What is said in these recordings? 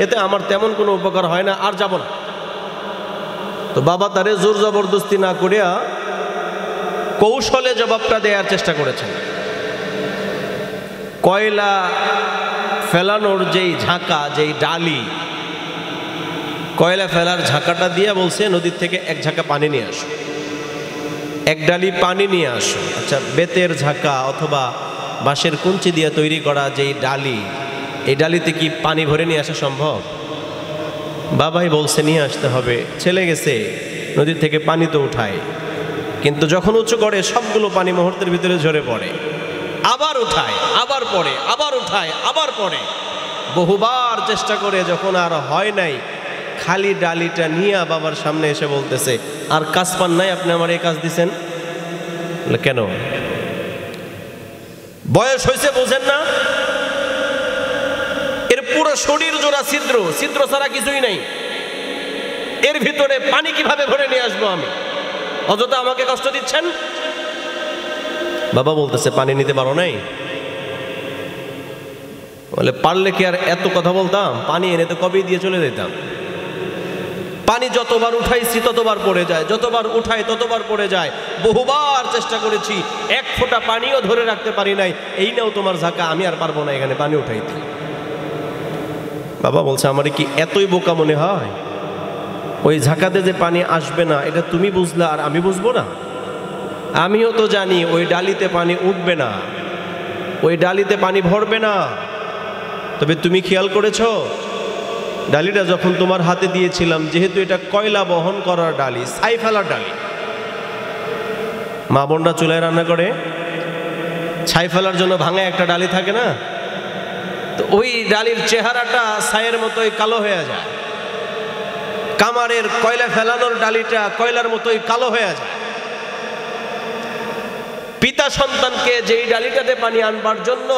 এতে আমার তেমন কোনো উপকার হয় না, আর যাব না। তো বাবা তারে জোর জবরদস্তি না করিয়া কৌশলে জবাবটা দেওয়ার চেষ্টা করেছেন। কয়লা ফেলানোর যেই ঝাঁকা, যেই ডালি, কয়লা ফেলার ঝাঁকাটা দিয়ে বলছে নদীর থেকে এক ঝাঁকা পানি নিয়ে আসো, এক ডালি পানি নিয়ে আসো। আচ্ছা, বেতের ঝাঁকা অথবা বাঁশের কুঞ্চি দিয়ে তৈরি করা যেই ডালি, এই ডালিতে কি পানি ভরে নিয়ে আসা সম্ভব? বাবাই বলছে নিয়ে আসতে হবে। ছেলে গেছে নদীর থেকে পানি তো উঠায়, কিন্তু যখন উঁচু করে সবগুলো পানি মুহূর্তের ভিতরে ঝরে পড়ে, আবার উঠায়, আবার পড়ে, আবার উঠায়, আবার পড়ে। বহুবার চেষ্টা করে যখন আর হয় নাই, খালি ডালিটা নিয়ে বাবার সামনে এসে বলতেছে, আর কাজ পান নাই আপনি আমার এই কাজ দিছেন? কেন? বয়স হয়েছে বোঝেন না? এর পুরো শরীর জোড়া ছিদ্র, ছিদ্র ছাড়া কিছুই নাই। এর ভিতরে পানি কিভাবে ভরে নিয়ে আসবো আমি? অযথা আমাকে কষ্ট দিচ্ছেন। বাবা বলতেছে পানি নিতে পারো নাই? বলে পারলে কি আর এত কথা বলতাম? পানি এনে তো কবেই দিয়ে চলে যেতাম। পানি যতবার উঠাইছি ততবার পড়ে যায়, যতবার উঠাই ততবার পড়ে যায়। বহুবার চেষ্টা করেছি, এক ফোঁটা পানিও ধরে রাখতে পারি নাই। এই নাও তোমার ঝাঁকা, আমি আর পারবো না এখানে পানি উঠাইতে। বাবা বলছে আমার কি এতই বোকা মনে হয়? ওই ঝাঁকাতে যে পানি আসবে না এটা তুমি বুঝলা আর আমি বুঝবো না? আমিও তো জানি ওই ডালিতে পানি উঠবে না, ওই ডালিতে পানি ভরবে না। তবে তুমি খেয়াল করেছো ডালিটা যখন তোমার হাতে দিয়েছিলাম, যেহেতু এটা কয়লা বহন করার ডালি, ছাই ফেলার ডালি, মা বোনরা চুলায় রান্না করে ছাই ফেলার জন্য ভাঙা একটা ডালি থাকে না, তো ওই ডালির চেহারাটা ছাইয়ের মতোই কালো হয়ে যায়। কামারের কয়লা ফেলানোর ডালিটা কয়লার মতোই কালো হয়ে যায়। পিতা সন্তানকে যেই ডালিটাতে পানি আনবার জন্য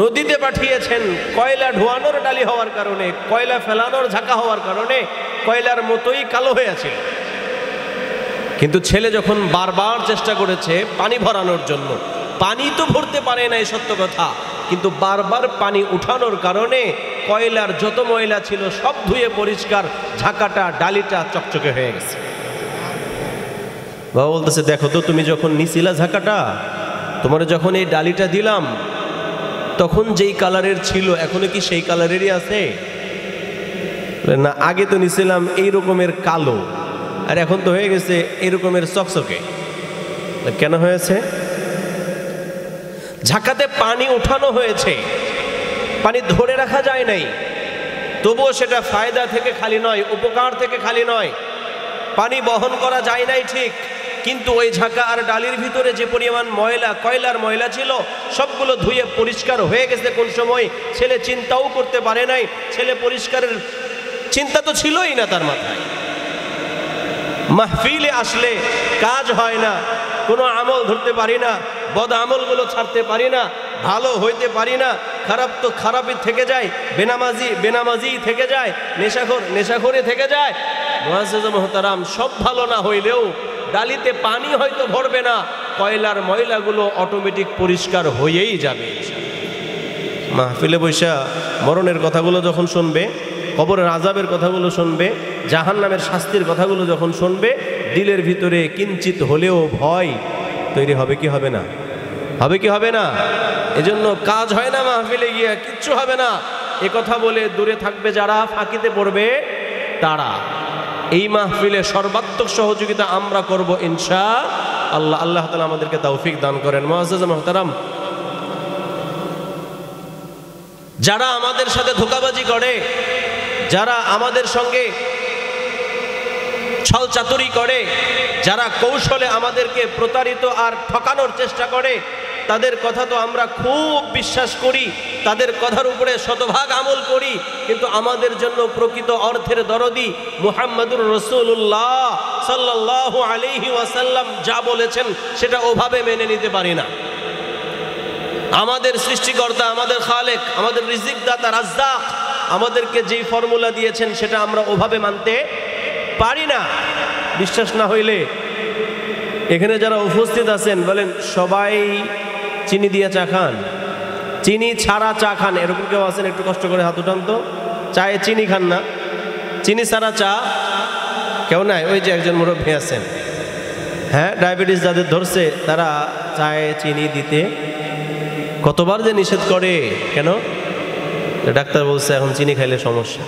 নদীতে পাঠিয়েছেন, কয়লা ঢোয়ানোর ডালি হওয়ার কারণে, কয়লা ফেলানোর ঝাঁকা হওয়ার কারণে কয়লার মতোই কালো হয়ে আছে। কিন্তু ছেলে যখন বারবার চেষ্টা করেছে পানি ভরানোর জন্য, পানি তো ভরতে পারে না, এই সত্য কথা, কিন্তু বারবার পানি উঠানোর কারণে কয়লার যত ময়লা ছিল সব ধুয়ে পরিষ্কার, ঝাঁকাটা ডালিটা চকচকে হয়ে গেছে। বাবা বলতেছে দেখো তো, তুমি যখন নিছিলা ঝাঁকাটা, তোমার যখন এই ডালিটা দিলাম তখন যেই কালারের ছিল এখনো কি সেই কালারেরই আছে? না, আগে তো নিছিলাম এই রকমের কালো, আর এখন তো হয়ে গেছে এই রকমের চকচকে। কেন হয়েছে? ঝাঁকাতে পানি উঠানো হয়েছে, পানি ধরে রাখা যায় নাই, তবুও সেটা ফায়দা থেকে খালি নয়, উপকার থেকে খালি নয়। পানি বহন করা যায় নাই ঠিক, কিন্তু ওই ঝাঁকা আর ডালির ভিতরে যে পরিমাণ ময়লা, কয়লার ময়লা ছিল, সবগুলো ধুয়ে পরিষ্কার হয়ে গেছে। কোন সময় ছেলে চিন্তাও করতে পারে নাই, ছেলে পরিষ্কারের চিন্তা তো ছিলই না তার মাথায়। মাহফিলে আসলে কাজ হয় না, কোনো আমল ধরতে পারি না, বদ আমলগুলো ছাড়তে পারি না, ভালো হইতে পারি না, খারাপ তো খারাপই থেকে যায়, বেনামাজি বেনামাজি থেকে যায়, নেশাখোর নেশাখোরে থেকে যায়। মুআজ্জাজ মুহতারাম, সব ভালো না হইলেও ডালিতে পানি হয়তো ভরবে না, কয়লার ময়লাগুলো অটোমেটিক পরিষ্কার হয়েই যাবে। মাহফিলে বৈশা মরণের কথাগুলো যখন শুনবে, কবরের আযাবের কথাগুলো শুনবে, জাহান্নামের শাস্তির কথাগুলো যখন শুনবে, দিলের ভিতরে কিঞ্চিত হলেও ভয় তৈরি হবে কি হবে না? হবে কি হবে না? এজন্য কাজ হয় না মাহফিলে গিয়া, কিচ্ছু হবে না এ কথা বলে দূরে থাকবে যারা, ফাঁকিতে পড়বে তারা। এই মাহফিলে সর্বাত্মক সহযোগিতা আমরা করব ইনশাআল্লাহ। আল্লাহ তাআলা আমাদেরকে তৌফিক দান করেন। মুআজ্জাজ মুহতারাম, যারা আমাদের সাথে ধোঁকাবাজি করে, যারা আমাদের সঙ্গে ছল চাতুরি করে, যারা কৌশলে আমাদেরকে প্রতারিত আর ঠকানোর চেষ্টা করে, তাদের কথা তো আমরা খুব বিশ্বাস করি, তাদের কথার উপরে শতভাগ আমল করি, কিন্তু আমাদের জন্য প্রকৃত অর্থের দরদি মুহাম্মদুর রাসূলুল্লাহ সাল্লাল্লাহু আলাইহি ওয়াসাল্লাম যা বলেছেন সেটা ওভাবে মেনে নিতে পারি না। আমাদের সৃষ্টিকর্তা, আমাদের খালেক, আমাদের রিজিক দাতা রাজ্জাক আমাদেরকে যেই ফর্মুলা দিয়েছেন সেটা আমরা ওভাবে মানতে পারি না। বিশ্বাস না হইলে এখানে যারা উপস্থিত আছেন বলেন, সবাই চিনি দিয়ে চা খান? চিনি ছাড়া চা খান? এরকম কেউ আছেন? একটু কষ্ট করে হাত উঠান তো। চায়ে চিনি খান না, চিনি ছাড়া চা কেউ নাই। ওই যে একজন মুরব্বী আছেন, হ্যাঁ, ডায়াবেটিস যাদের ধরছে তারা চায়ে চিনি দিতে কতবার যে নিষেধ করে। কেন? ডাক্তার বলছে এখন চিনি খাইলে সমস্যা।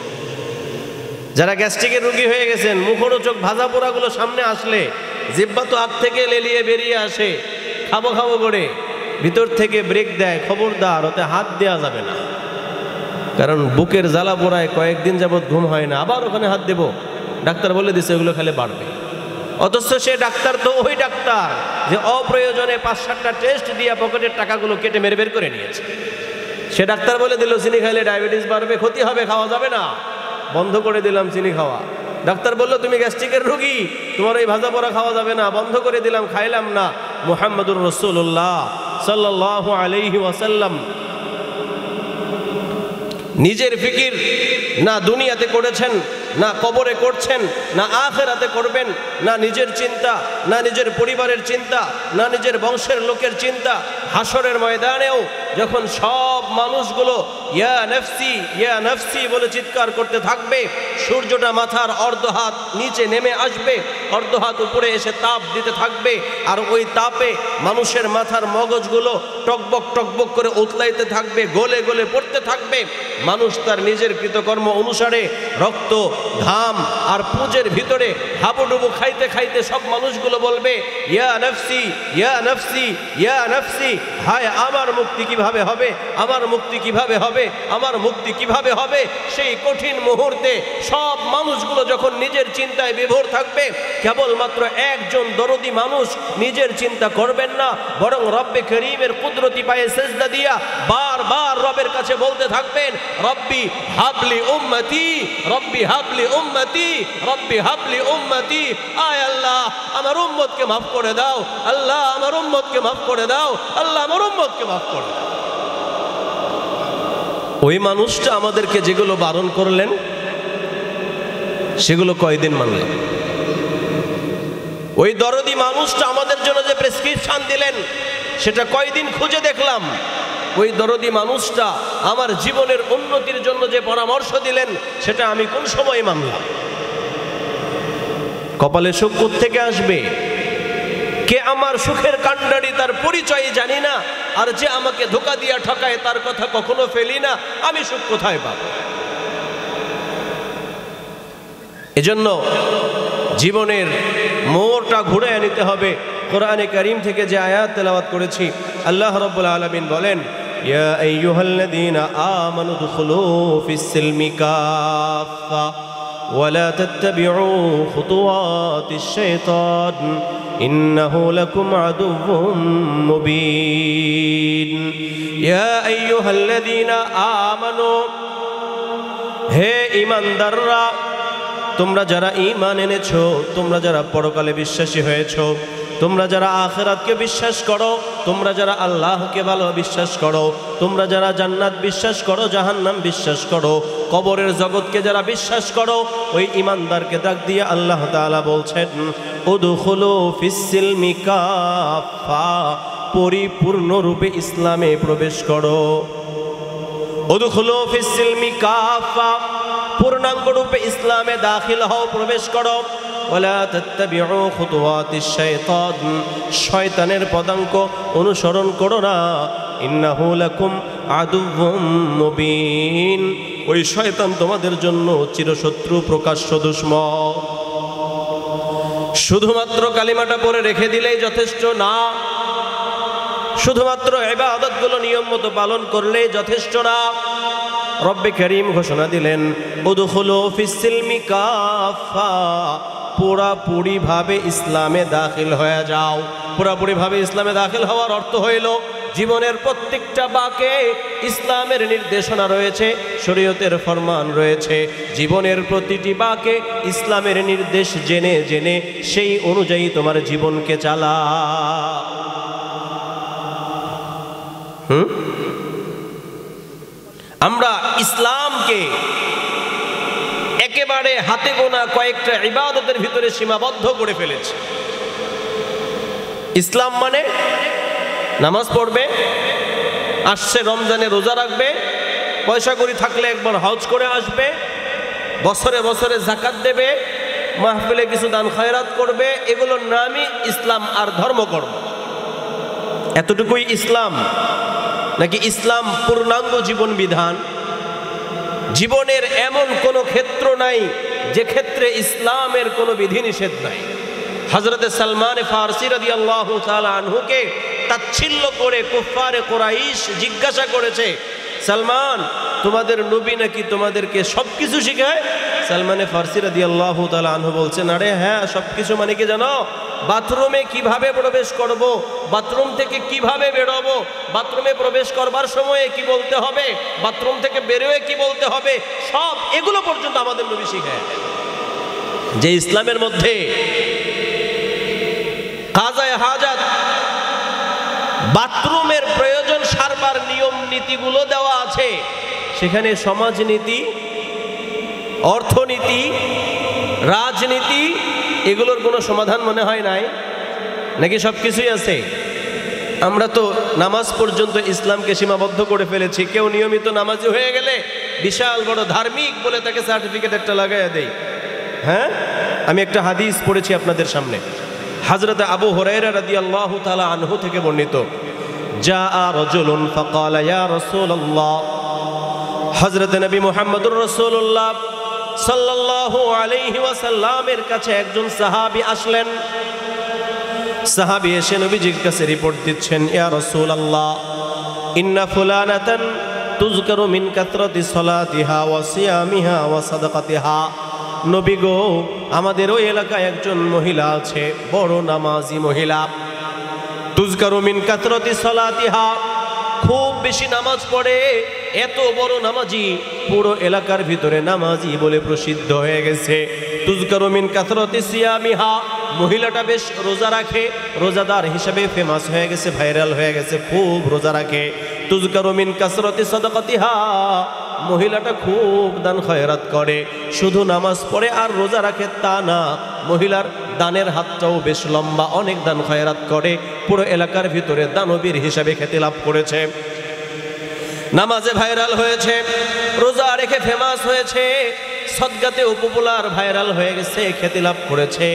যারা গ্যাস্ট্রিকের রোগী হয়ে গেছেন, মুখরোচক ভাজা পোড়াগুলো সামনে আসলে জিহ্বা তো হাত থেকে লেলিয়ে বেরিয়ে আসে, খাবো খাবো করে ভিতর থেকে ব্রেক দেয়, খবরদার ওতে হাত দেওয়া যাবে না, কারণ বুকের জ্বালা পোড়ায় কয়েকদিন যাবৎ ঘুম হয় না, আবার ওখানে হাত দেব, ডাক্তার বলে দিছে ওগুলো খেলে বাড়বে। অথচ সে ডাক্তার তো ওই ডাক্তার যে অপ্রয়োজনে 5-7টা টেস্ট দিয়ে পকেটের টাকাগুলো কেটে মেরে বের করে নিয়েছে। সে ডাক্তার বলে দিল চিনি খাইলে ডায়াবেটিস বাড়বে, ক্ষতি হবে, খাওয়া যাবে না, বন্ধ করে দিলাম চিনি খাওয়া। ডাক্তার বলল তুমি গ্যাস্ট্রিকের রোগী, তোমার এই ভাজা পোড়া খাওয়া যাবে না, বন্ধ করে দিলাম, খাইলাম না। মুহাম্মদুর রাসূলুল্লাহ সাল্লাল্লাহু আলাইহি ওয়াসাল্লাম নিজের ফিকির না দুনিয়াতে করেছেন, না কবরে করছেন, না আখিরাতে করবেন, না নিজের চিন্তা, না নিজের পরিবারের চিন্তা, না নিজের বংশের লোকের চিন্তা। হাসরের ময়দানেও যখন সব মানুষগুলো ইয়া নফসি ইয়া নফসি বলে চিৎকার করতে থাকবে, সূর্যটা মাথার অর্ধ হাত নিচে নেমে আসবে, অর্ধ হাত উপরে এসে তাপ দিতে থাকবে, আর ওই তাপে মানুষের মাথার মগজগুলো টকবক টকবক করে উতলাইতে থাকবে, গলে গলে পড়তে থাকবে। মানুষ তার নিজের কৃতকর্ম অনুসারে রক্ত, ঘাম আর পুজের ভিতরে হাবুডুবু খাইতে খাইতে সব মানুষগুলো বলবে ইয়া নফসি ইয়া নফসি ইয়া নফসি, হায় আমার মুক্তি কিভাবে হবে, আমার মুক্তি কিভাবে হবে, আমার মুক্তি কিভাবে হবে। সেই কঠিন মুহূর্তে সব মানুষগুলো যখন নিজের চিন্তায় বিভোর থাকবে, কেবলমাত্র একজন দরদি মানুষ নিজের চিন্তা করবেন না, বরং রব্বে করিমের কুদরতি পায়ে সেজদা দিয়া বারবার রবের কাছে বলতে থাকবেন রব্বি হাবলি উম্মতি, রব্বি হাবলি উম্মতি, রব্বি হাবলি উম্মতি। আয় আল্লাহ আমার উম্মতকে মাফ করে দাও, আল্লাহ আমার উম্মতকে মাফ করে দাও, আল্লাহ আমার উম্মতকে মাফ করে দাও। ওই মানুষটা আমাদেরকে যেগুলো বারণ করলেন সেগুলো কয়দিন মানলেন? ওই দরদি মানুষটা আমাদের জন্য যে প্রেসক্রিপশন দিলেন সেটা কয়দিন খুঁজে দেখলাম? ওই দরদি মানুষটা আমার জীবনের উন্নতির জন্য যে পরামর্শ দিলেন সেটা আমি কোন সময় মানলাম? কপালে সুখ থেকে আসবে? কে আমার সুখের কাণ্ডারি তার পরিচয় জানি না, আর যে আমাকে ধোঁকা দিয়া ঠকায় তার কথা কখনো ফেলি না, আমি সুখ কোথায় পাব? এজন্য জীবনের মোড়টা ঘুরে নিতে হবে। কোরআনে কারীম থেকে যে আয়াত তেলাওয়াত করেছি, আল্লাহ রাব্বুল আলামিন বলেন ইয়া আইয়ুহাল্লাযীনা আমানু দুখুলু ফিস-সিলমি কাফা ওয়ালা তাত্তাবিউ খুতুওয়াতিশ শাইতান ইন্নাহু লাকুম আদুউম মুবিন। ইয়া আইয়ুহাল্লাযীনা আমানু, হে ঈমানদাররা, তোমরা যারা ঈমান এনেছো, তোমরা যারা পরকালে বিশ্বাসী হয়েছো, তোমরা যারা আখিরাতকে বিশ্বাস করো, তোমরা যারা আল্লাহকে ভালো বিশ্বাস করো, তোমরা যারা জান্নাত বিশ্বাস করো, জাহান্নাম বিশ্বাস করো, কবরের জগৎকে যারা বিশ্বাস করো, ওই ঈমানদারকে ডাক দিয়ে আল্লাহ তাআলা বলছেন উদখুলু ফিস-সিলমি কাফা, পরিপূর্ণরূপে ইসলামে প্রবেশ করো। উদখুলু ফিস-সিলমি কাফা, পূর্ণাঙ্গ রূপে ইসলামে দাখিল হও, প্রবেশ করো। ওয়ালা তাত্তাবিউ খুতুওয়াতিশ শাইতান, শয়তানের পদাঙ্ক অনুসরণ করো না। ইন্নাহু লাকুম আদুউম মুবিন, ওই শয়তান তোমাদের জন্য চিরশত্রু, প্রকাশ্য দুশমন। শুধুমাত্র কালিমাটা পড়ে রেখে দিলেই যথেষ্ট না, শুধুমাত্র ইবাদতগুলো নিয়ম মতো পালন করলেই যথেষ্ট না। রব্বে করিম ঘোষণা দিলেন উদখুলু ফিস-সিলমি কাফা, পুরাপুরি ভাবে ইসলামে দাখিল হয়ে যাও। পুরাপুরি ভাবে ইসলামে দাখিল হওয়ার অর্থ হইল জীবনের প্রত্যেকটা বাঁকে ইসলামের নির্দেশনা রয়েছে, শরীয়তের ফরমান রয়েছে। জীবনের প্রতিটি বাঁকে ইসলামের নির্দেশ জেনে জেনে সেই অনুযায়ী তোমার জীবনকে চালা। আমরা ইসলামকে একেবারে হাতে গোনা কয়েকটা ইবাদতের ভিতরে সীমাবদ্ধ করে ফেলেছি। ইসলাম মানে নামাজ পড়বে, আসছে রমজানে রোজা রাখবে, পয়সা কড়ি থাকলে একবার হজ করে আসবে, বছরে বছরে যাকাত দেবে, মাহফিলে কিছু দান খয়রাত করবে, এগুলোর নামই ইসলাম আর ধর্মকর্ম। এতটুকুই ইসলাম? নাকি ইসলাম পূর্ণাঙ্গ জীবন বিধান? জীবনের এমন কোনো ক্ষেত্র নাই যে ক্ষেত্রে ইসলামের কোনো বিধিনিষেধ নাই। হযরতে সালমান ফারসি রাদিয়াল্লাহু তাআলা আনহুকে তাচ্ছিল্য করে কুফফারে কুরাইশ জিজ্ঞাসা করেছে, সালমান, তোমাদের নবী নাকি তোমাদেরকে সবকিছু শিখায়? সালমান ফারসি রাদিয়াল্লাহু তাআলা আনহু বলছেন, আরে হ্যাঁ, সবকিছু মানে কি জানো? বাথরুমে কিভাবে প্রবেশ করব, বাথরুম থেকে কিভাবে বেরোবো, বাথরুমে প্রবেশ করবার সময়ে কি বলতে হবে, বাথরুম থেকে বেরোয় কি বলতে হবে, সব এগুলো পর্যন্ত আমাদের নবী শিখায়। যে ইসলামের মধ্যে কাজায়ে হাজাত, বাথরুমের প্রয়োজন সারবার নিয়ম নীতিগুলো দেওয়া আছে, সেখানে সমাজনীতি, অর্থনীতি, রাজনীতি এগুলোর কোনো সমাধান মনে হয় নাই? নাকি সব কিছুই আছে? আমরা তো নামাজ পর্যন্ত ইসলামকে সীমাবদ্ধ করে ফেলেছি। কেউ নিয়মিত নামাজি হয়ে গেলে বিশাল বড় ধার্মিক বলে তাকে সার্টিফিকেট একটা লাগাইয়া দেয়। হ্যাঁ, আমি একটা হাদিস পড়েছি আপনাদের সামনে, হযরত আবু হুরায়রা রাদিয়াল্লাহু তাআলা আনহু থেকে বর্ণিত। জাআ রাজুলুন ফাকালা ইয়া রাসূলুল্লাহ, হযরত নবী মুহাম্মদুর রাসূলুল্লাহ সাল্লাল্লাহু আলাইহি ওয়াসাল্লামের কাছে একজন সাহাবী আসলেন। সাহাবী এসে নবীজির কাছে রিপোর্ট দিচ্ছেন, ইয়া রাসূলুল্লাহ, ইন্না ফুলানাতান তুযকারু মিন কাতরাতি সালাতিহা ওয়া সিয়ামিহা ওয়া সাদাকাতিহা। নবী গো, আমাদের ওই এলাকায় একজন মহিলা আছে, বড় নামাজি মহিলা। তুযকারু মিন কাতরাতি সালাতিহা, খুব বেশি নামাজ পড়ে, এত বড় নামাজি, পুরো এলাকার ভিতরে নামাজি বলে প্রসিদ্ধ হয়ে গেছে। তুযকারু মিন কাতরাতি সিয়ামিহা, মহিলাটা বেশ রোজা রাখে, রোজাদার হিসেবে ফেমাস হয়ে গেছে, ভাইরাল হয়ে গেছে, খুব রোজা রাখে। তুযকারু মিন কাসরাতি সাদাকাতিহা, মহিলাটা খুব দান খয়রাত করে, শুধু নামাজ পড়ে আর রোজা রাখে তা না, মহিলার দানের হাতটাও বেশ লম্বা, অনেক দান খয়রাত করে, পুরো এলাকার ভিতরে দানবীর হিসাবে খ্যাতি লাভ করেছে। নামাজে ভাইরাল হয়েছে, রোজা রেখে ফেমাস হয়েছে, সদকাতে পপুলার, ভাইরাল হয়ে গেছে, খ্যাতি লাভ করেছে।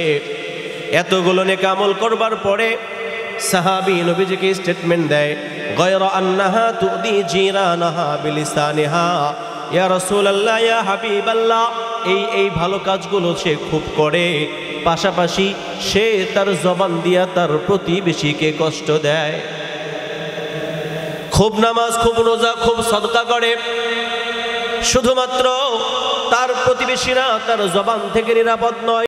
এতগুলো নেক আমল করবার পরে সাহাবী নবীজিকে স্টেটমেন্ট দেয়, গায়রা আন্নাহা তুদি জিরানাহা বিলিসানিহা, ইয়া রাসূলুল্লাহ, ইয়া হাবিবাল্লাহ, এই ভালো কাজগুলো সে খুব করে, পাশাপাশি সে তার জবান দিয়া তার প্রতিবেশীকে কষ্ট দেয়। খুব নামাজ, খুব রোজা, খুব সদকা করে, শুধুমাত্র তার প্রতিবেশীরা তার জবান থেকে নিরাপদ নয়।